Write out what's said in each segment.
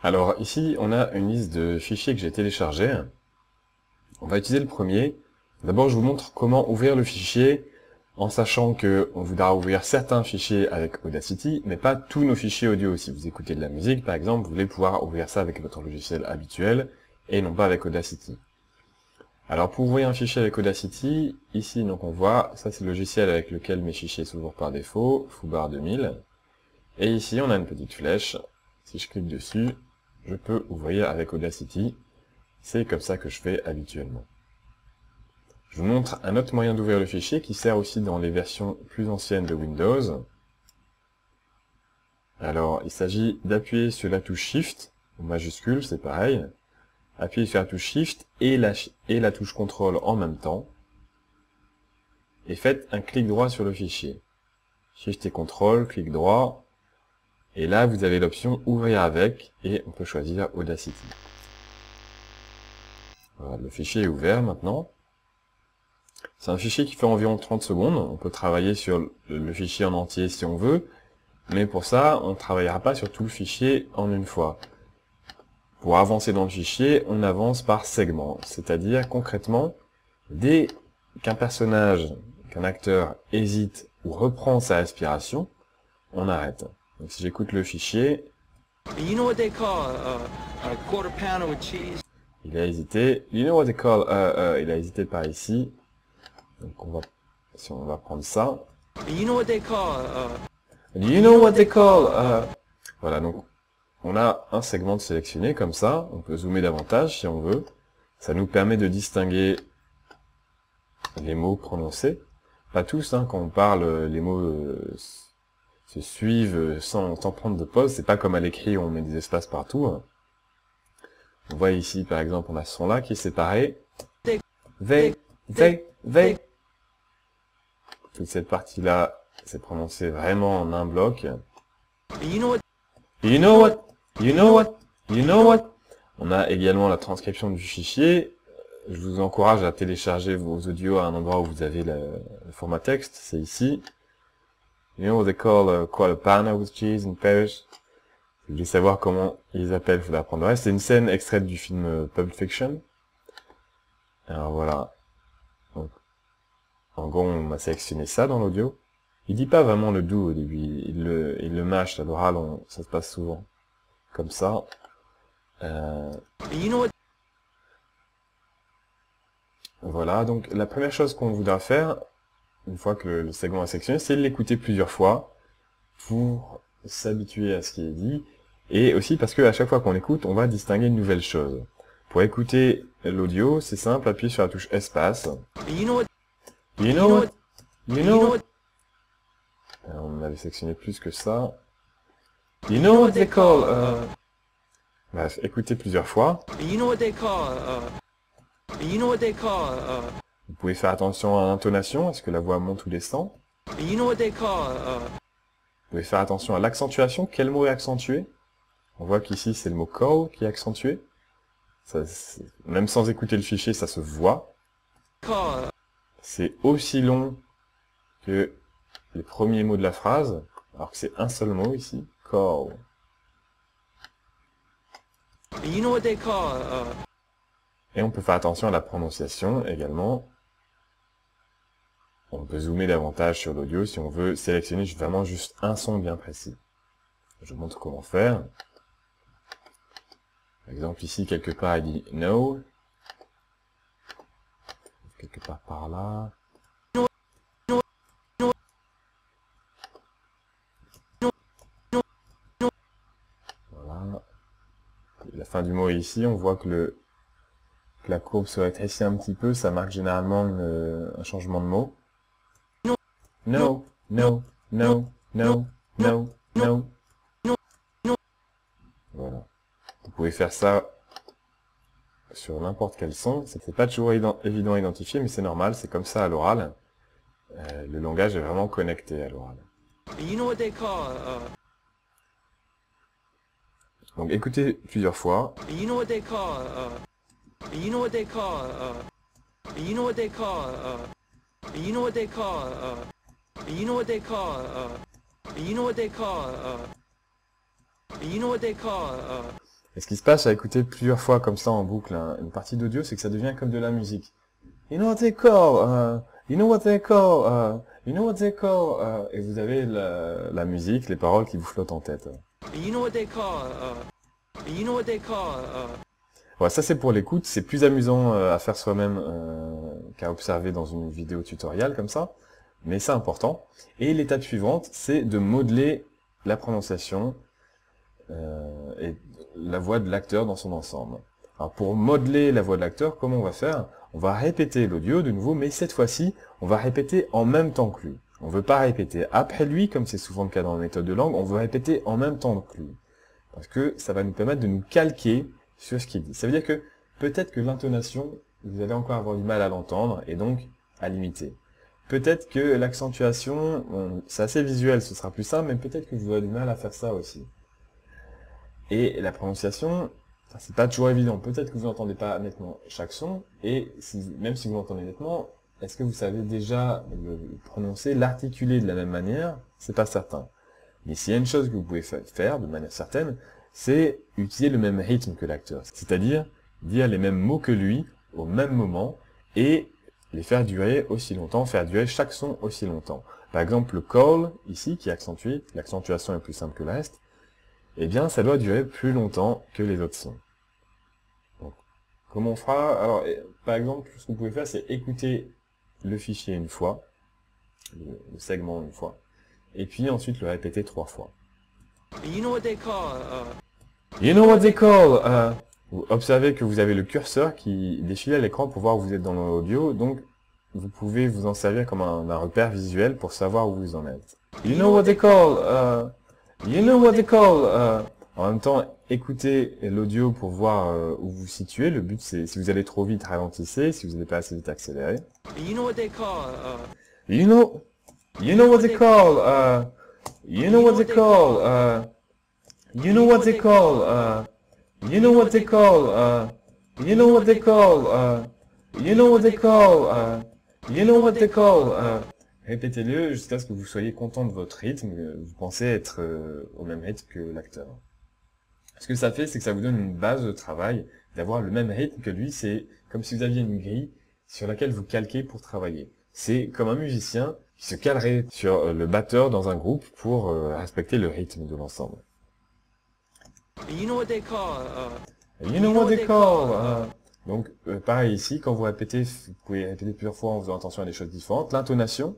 Alors ici, on a une liste de fichiers que j'ai téléchargés. On va utiliser le premier. D'abord, je vous montre comment ouvrir le fichier, en sachant que on voudra ouvrir certains fichiers avec Audacity, mais pas tous nos fichiers audio. Si vous écoutez de la musique, par exemple, vous voulez pouvoir ouvrir ça avec votre logiciel habituel, et non pas avec Audacity. Alors pour ouvrir un fichier avec Audacity, ici donc on voit, ça c'est le logiciel avec lequel mes fichiers s'ouvrent par défaut, Foobar 2000. Et ici on a une petite flèche, si je clique dessus, je peux ouvrir avec Audacity. C'est comme ça que je fais habituellement. Je vous montre un autre moyen d'ouvrir le fichier qui sert aussi dans les versions plus anciennes de Windows. Alors il s'agit d'appuyer sur la touche Shift, en majuscule, c'est pareil. Appuyez sur la touche Shift et la touche Contrôle en même temps. Et faites un clic droit sur le fichier. Shift et Contrôle, clic droit. Et là, vous avez l'option Ouvrir avec, et on peut choisir Audacity. Voilà, le fichier est ouvert maintenant. C'est un fichier qui fait environ 30 secondes. On peut travailler sur le fichier en entier si on veut. Mais pour ça, on ne travaillera pas sur tout le fichier en une fois. Pour avancer dans le fichier, on avance par segments. C'est-à-dire, concrètement, dès qu'un personnage, qu'un acteur hésite ou reprend sa respiration, on arrête. Donc si j'écoute le fichier, il a hésité. You know what they call, il a hésité par ici. Donc si on va prendre ça. You know what they call, voilà, donc on a un segment de sélectionné comme ça. On peut zoomer davantage si on veut. Ça nous permet de distinguer les mots prononcés. Pas tous, hein, quand on parle, les mots se suivent sans prendre de pause. C'est pas comme à l'écrit où on met des espaces partout. Hein. On voit ici, par exemple, on a ce son-là qui est séparé. They. Toute cette partie-là, c'est prononcé vraiment en un bloc. You know what. On a également la transcription du fichier. Je vous encourage à télécharger vos audios à un endroit où vous avez le format texte. C'est ici. You know what they call a pana with cheese in Paris. Si vous voulez savoir comment ils appellent, il faut l'apprendre. Ouais, c'est une scène extraite du film Pulp Fiction. Alors voilà. Donc, en gros, on a sélectionné ça dans l'audio. Il dit pas vraiment le do au début, il le mâche, à l'oral, ça se passe souvent. Comme ça. Voilà, donc la première chose qu'on voudra faire, une fois que le segment est sélectionné, c'est de l'écouter plusieurs fois, pour s'habituer à ce qui est dit, et aussi parce que à chaque fois qu'on écoute, on va distinguer une nouvelle chose. Pour écouter l'audio, c'est simple, appuyez sur la touche espace. You know what? On avait sélectionné plus que ça. You know what they call, Bref, écoutez plusieurs fois. Vous pouvez faire attention à l'intonation, est-ce que la voix monte ou descend. Vous pouvez faire attention à l'accentuation, quel mot est accentué. On voit qu'ici c'est le mot call qui est accentué. Ça, même sans écouter le fichier, ça se voit. C'est aussi long que les premiers mots de la phrase, alors que c'est un seul mot ici, call. Et on peut faire attention à la prononciation également. On peut zoomer davantage sur l'audio si on veut sélectionner vraiment juste un son bien précis. Je vous montre comment faire. Par exemple ici, quelque part il dit no. Quelque part par là. Voilà. La fin du mot est ici, on voit que la courbe se rétrécit un petit peu, ça marque généralement un changement de mot. No. Voilà. Vous pouvez faire ça sur n'importe quel son. C'est pas toujours évident à identifier, mais c'est normal, c'est comme ça à l'oral. Le langage est vraiment connecté à l'oral. Donc écoutez plusieurs fois. Et ce qui se passe à écouter plusieurs fois comme ça en boucle une partie d'audio, c'est que ça devient comme de la musique. You know what they call, you know what they call, you know what they call, et vous avez la musique, les paroles qui vous flottent en tête. You know what they call, you know what they call, Voilà, ça c'est pour l'écoute, c'est plus amusant à faire soi-même qu'à observer dans une vidéo tutoriel comme ça, mais c'est important. Et l'étape suivante, c'est de modeler la prononciation et la voix de l'acteur dans son ensemble. Alors pour modeler la voix de l'acteur, comment on va faire? On va répéter l'audio de nouveau, mais cette fois-ci, on va répéter en même temps que lui. On ne veut pas répéter après lui, comme c'est souvent le cas dans la méthode de langue, on veut répéter en même temps que lui. Parce que ça va nous permettre de nous calquer sur ce qu'il dit. Ça veut dire que peut-être que l'intonation, vous allez encore avoir du mal à l'entendre, et donc à l'imiter. Peut-être que l'accentuation, bon, c'est assez visuel, ce sera plus simple, mais peut-être que vous aurez du mal à faire ça aussi. Et la prononciation, c'est pas toujours évident. Peut-être que vous n'entendez pas nettement chaque son, et même si vous l'entendez nettement, est-ce que vous savez déjà le prononcer, l'articuler de la même manière? C'est pas certain. Mais s'il y a une chose que vous pouvez faire de manière certaine, c'est utiliser le même rythme que l'acteur. C'est-à-dire dire les mêmes mots que lui au même moment et les faire durer aussi longtemps, faire durer chaque son aussi longtemps. Par exemple, le call, ici, qui est accentué, l'accentuation est plus simple que le reste, eh bien, ça doit durer plus longtemps que les autres sons. Donc, comment on fera? Alors, par exemple, ce que vous pouvez faire, c'est écouter le fichier une fois, le segment une fois, et puis ensuite le répéter 3 fois. you know what they call, You know what they call, vous observez que vous avez le curseur qui défile à l'écran pour voir où vous êtes dans l'audio, donc vous pouvez vous en servir comme un repère visuel pour savoir où vous en êtes. You know what they call, you know what they call, en même temps, écoutez l'audio pour voir où vous vous situez. Le but, c'est, si vous allez trop vite, ralentissez. Si vous n'allez pas assez vite, accélérez. you know what they call, You know what they call, you know what they call, you know what they call, you know what they call, you know what they call, you know what they call, you know what they call. Répétez-le jusqu'à ce que vous soyez content de votre rythme, vous pensez être au même rythme que l'acteur. Ce que ça fait, c'est que ça vous donne une base de travail, d'avoir le même rythme que lui, c'est comme si vous aviez une grille sur laquelle vous calquez pour travailler. C'est comme un musicien qui se calerait sur le batteur dans un groupe pour respecter le rythme de l'ensemble. you know what they call, You know what they call, donc pareil ici, quand vous répétez, vous pouvez répéter plusieurs fois en faisant attention à des choses différentes. L'intonation,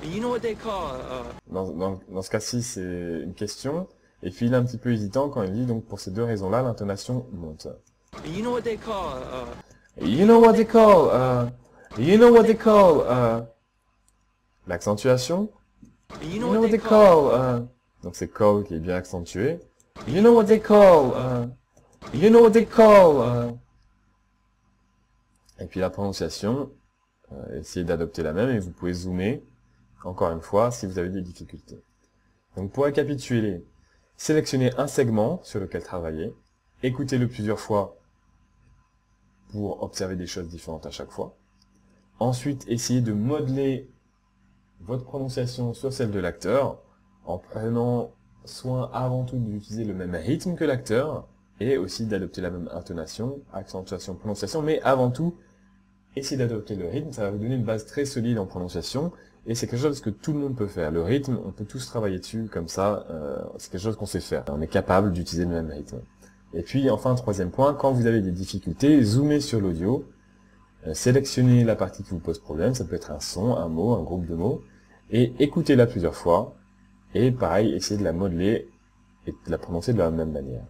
you know what they call, dans ce cas-ci, c'est une question. Et puis il est un petit peu hésitant quand il dit, donc pour ces deux raisons-là, l'intonation monte. you know what they call, You know what they call, you know what they call, l'accentuation, you you know know what what they they call, call, donc c'est call qui est bien accentué. You know what they call, you know what they call, et puis la prononciation, essayez d'adopter la même et vous pouvez zoomer, encore une fois, si vous avez des difficultés. Donc pour récapituler, sélectionnez un segment sur lequel travailler, écoutez-le plusieurs fois pour observer des choses différentes à chaque fois. Ensuite, essayez de modeler votre prononciation sur celle de l'acteur en prenant soin avant tout d'utiliser le même rythme que l'acteur et aussi d'adopter la même intonation, accentuation, prononciation, mais avant tout, essayez d'adopter le rythme, ça va vous donner une base très solide en prononciation et c'est quelque chose que tout le monde peut faire. Le rythme, on peut tous travailler dessus comme ça, c'est quelque chose qu'on sait faire. On est capable d'utiliser le même rythme. Et puis enfin, troisième point, quand vous avez des difficultés, zoomez sur l'audio, sélectionnez la partie qui vous pose problème, ça peut être un son, un mot, un groupe de mots, et écoutez-la plusieurs fois, et pareil, essayez de la modeler et de la prononcer de la même manière.